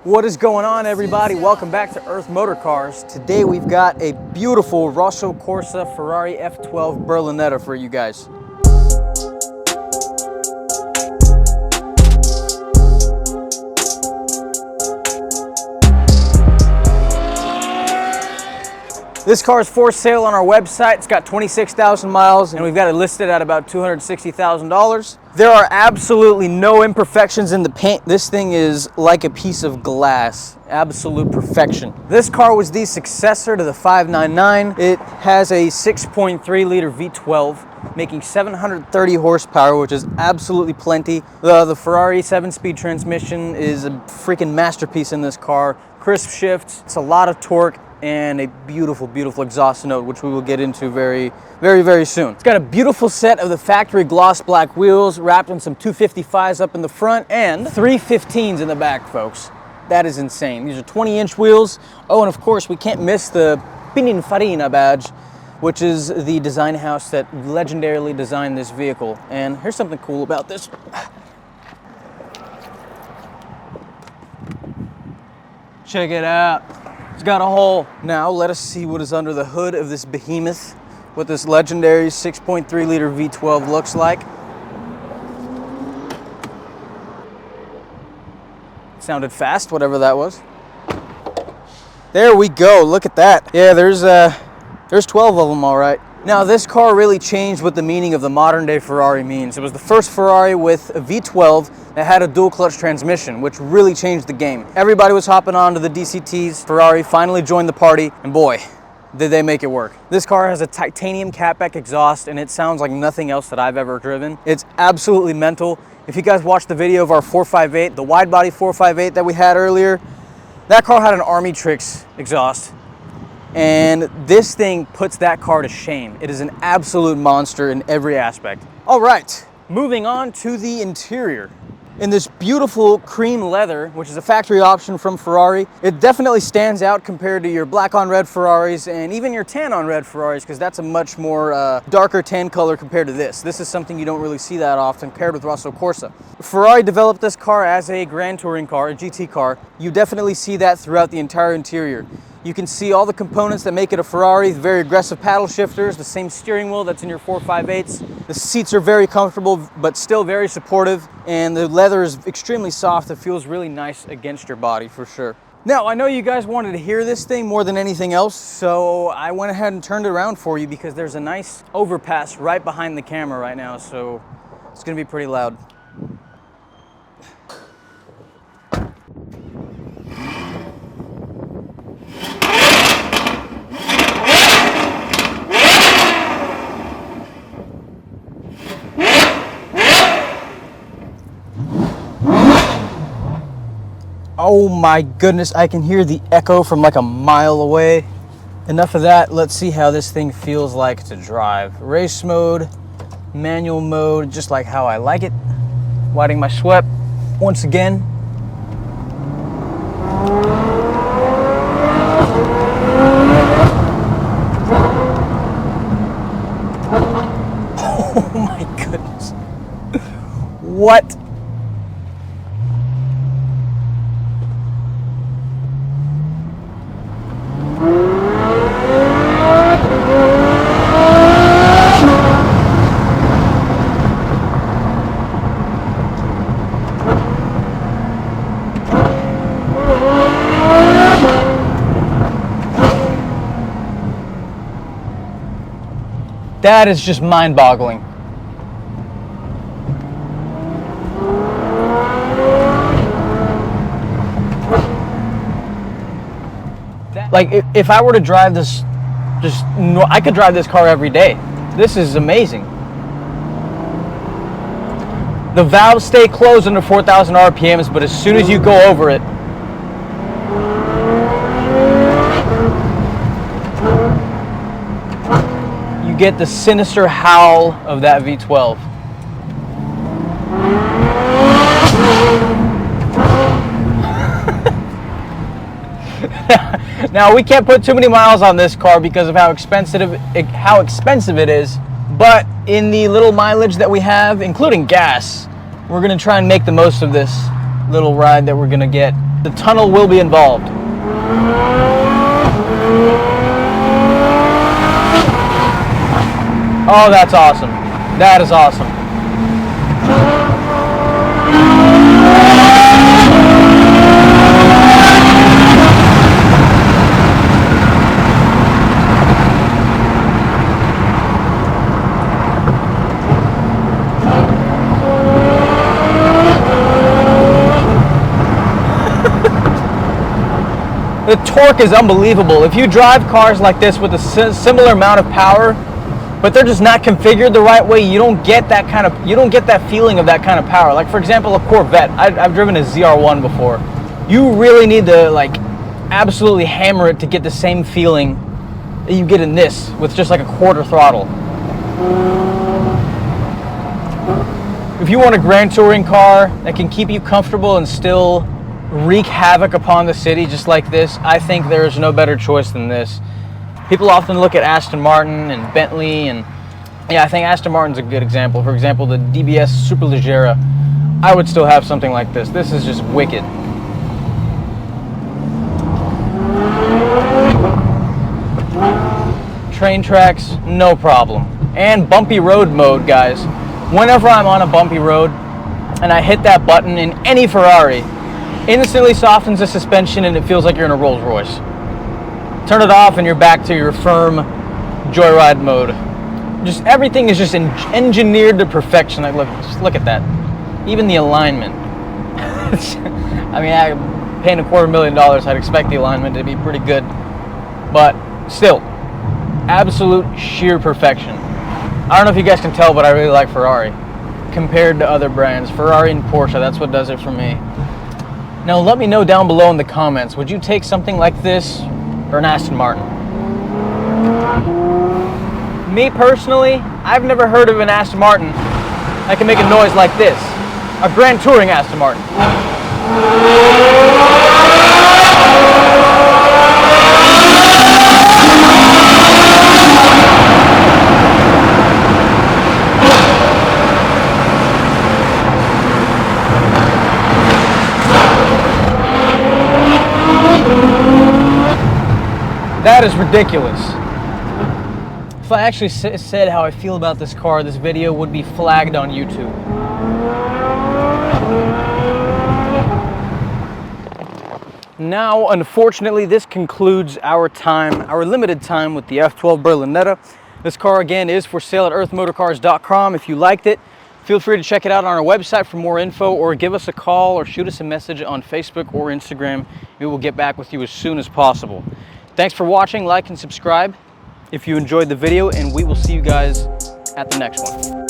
What is going on, everybody? Welcome back to Earth MotorCars. Today we've got a beautiful Rosso Corsa Ferrari F12 Berlinetta for you guys. This car is for sale on our website. It's got 26,000 miles and we've got it listed at about $260,000. There are absolutely no imperfections in the paint. This thing is like a piece of glass. Absolute perfection. This car was the successor to the 599. It has a 6.3 liter V12 making 730 horsepower, which is absolutely plenty. The Ferrari 7-speed transmission is a freaking masterpiece in this car. Crisp shifts, it's a lot of torque, and a beautiful, beautiful exhaust note, which we will get into very soon. It's got a beautiful set of the factory gloss black wheels wrapped in some 255s up in the front and 315s in the back, folks. That is insane. These are 20-inch wheels. Oh, and of course, we can't miss the Pininfarina badge, which is the design house that legendarily designed this vehicle. And here's something cool about this. Check it out. It's got a hole. Now let us see what is under the hood of this behemoth, what this legendary 6.3 liter V12 looks like. Sounded fast, whatever that was. There we go, look at that. Yeah, there's 12 of them, all right. Now this car really changed what the meaning of the modern day Ferrari means. It was the first Ferrari with a V12 that had a dual clutch transmission, which really changed the game. Everybody was hopping onto the DCTs. Ferrari finally joined the party, and boy, did they make it work. This car has a titanium catback exhaust, and it sounds like nothing else that I've ever driven. It's absolutely mental. If you guys watched the video of our 458, the wide body 458 that we had earlier, that car had an Army Tricks exhaust. And this thing puts that car to shame. It is an absolute monster in every aspect. All right, moving on to the interior. In this beautiful cream leather, which is a factory option from Ferrari, it definitely stands out compared to your black on red Ferraris and even your tan on red Ferraris, because that's a much more darker tan color compared to this. This is something you don't really see that often paired with Rosso Corsa. Ferrari developed this car as a Grand Touring car, a GT car. You definitely see that throughout the entire interior. You can see all the components that make it a Ferrari, the very aggressive paddle shifters, the same steering wheel that's in your 458s. The seats are very comfortable, but still very supportive, and the leather is extremely soft. It feels really nice against your body for sure. Now, I know you guys wanted to hear this thing more than anything else, so I went ahead and turned it around for you because there's a nice overpass right behind the camera right now, so it's gonna be pretty loud. Oh my goodness, I can hear the echo from like a mile away. Enough of that, let's see how this thing feels like to drive. Race mode, manual mode, just like how I like it. Wetting my sweat once again. Oh my goodness. What? That is just mind-boggling. Like, if I were to drive this, I could drive this car every day. This is amazing. The valves stay closed under 4,000 RPMs, but as soon as you go over it, you get the sinister howl of that V12. Now, we can't put too many miles on this car because of how expensive it is, but in the little mileage that we have, including gas, we're gonna try and make the most of this little ride that we're gonna get. The tunnel will be involved. Oh, that's awesome. That is awesome. The torque is unbelievable. If you drive cars like this with a similar amount of power, but they're just not configured the right way, you don't get that kind of, you don't get that feeling of that kind of power. Like for example, a Corvette. I've driven a ZR1 before. You really need to like absolutely hammer it to get the same feeling that you get in this with just like a quarter throttle. If you want a grand touring car that can keep you comfortable and still wreak havoc upon the city just like this, I think there is no better choice than this. People often look at Aston Martin and Bentley, and yeah, I think Aston Martin's a good example. For example, the DBS Superleggera, I would still have something like this. This is just wicked. Train tracks, no problem. And bumpy road mode, guys. Whenever I'm on a bumpy road and I hit that button in any Ferrari, instantly softens the suspension and it feels like you're in a Rolls Royce. Turn it off and you're back to your firm joyride mode. Just everything is just engineered to perfection. Like look at that. Even the alignment. I mean, I'm paying $250,000. I'd expect the alignment to be pretty good, but still, absolute sheer perfection. I don't know if you guys can tell, but I really like Ferrari compared to other brands. Ferrari and Porsche, that's what does it for me. Now let me know down below in the comments, would you take something like this or an Aston Martin? Me personally, I've never heard of an Aston Martin that can make a noise like this. A grand touring Aston Martin. That is ridiculous. If I actually said how I feel about this car, this video would be flagged on YouTube. Now, unfortunately, this concludes our limited time with the F12 Berlinetta. This car, again, is for sale at earthmotorcars.com. If you liked it, feel free to check it out on our website for more info, or give us a call or shoot us a message on Facebook or Instagram. We will get back with you as soon as possible. Thanks for watching, like and subscribe if you enjoyed the video, and we will see you guys at the next one.